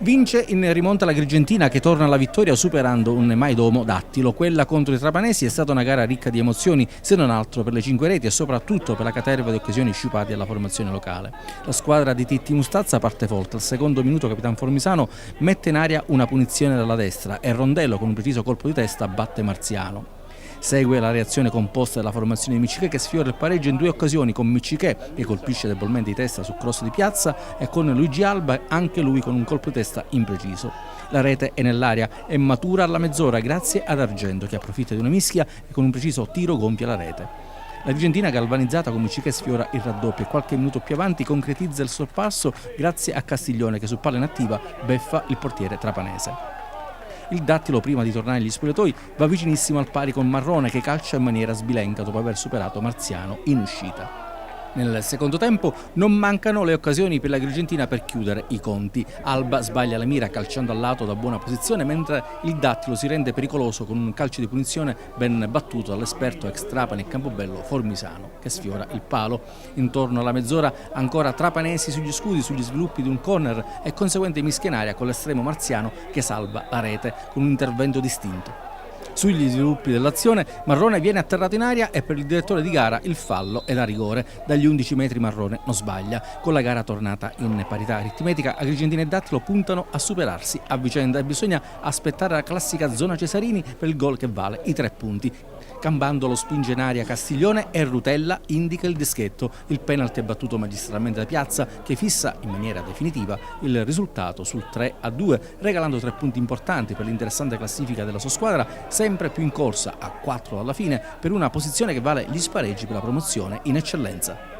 Vince in rimonta l'Agrigentina che torna alla vittoria superando un Maidomo Dattilo. Quella contro i trapanesi è stata una gara ricca di emozioni, se non altro per le 5 reti e soprattutto per la caterva di occasioni sciupate alla formazione locale. La squadra di Titti Mustazza parte forte. Al secondo minuto Capitan Formisano mette in aria una punizione dalla destra e Rondello con un preciso colpo di testa batte Marziano. Segue la reazione composta della formazione di Miccichè che sfiora il pareggio in 2 occasioni, con Miccichè che colpisce debolmente di testa su cross di Piazza e con Luigi Alba anche lui con un colpo di testa impreciso. La rete è nell'aria e matura alla mezz'ora grazie ad Argento che approfitta di una mischia e con un preciso tiro gonfia la rete. L'Argentina galvanizzata con Miccichè sfiora il raddoppio e qualche minuto più avanti concretizza il sorpasso grazie a Castiglione che su palla inattiva beffa il portiere trapanese. Il Dattilo, prima di tornare agli spogliatoi, va vicinissimo al pari con Marrone che calcia in maniera sbilenca dopo aver superato Marziano in uscita. Nel secondo tempo non mancano le occasioni per l'Agrigentina per chiudere i conti. Alba sbaglia la mira calciando al lato da buona posizione, mentre il Dattilo si rende pericoloso con un calcio di punizione ben battuto dall'esperto ex Trapani e Campobello Formisano, che sfiora il palo. Intorno alla mezz'ora ancora trapanesi sugli scudi sugli sviluppi di un corner e conseguente mischia in aria con l'estremo Marziano che salva la rete con un intervento distinto. Sugli sviluppi dell'azione Marrone viene atterrato in aria e per il direttore di gara il fallo è da rigore. Dagli 11 metri Marrone non sbaglia. Con la gara tornata in parità aritmetica, Agrigentina e Dattilo puntano a superarsi a vicenda e bisogna aspettare la classica zona Cesarini per il gol che vale i 3 punti. Cambando spinge in aria Castiglione e Rutella indica il dischetto. Il penalty è battuto magistralmente da Piazza che fissa in maniera definitiva il risultato sul 3-2, regalando 3 punti importanti per l'interessante classifica della sua squadra, sempre più in corsa a 4 alla fine per una posizione che vale gli spareggi per la promozione in eccellenza.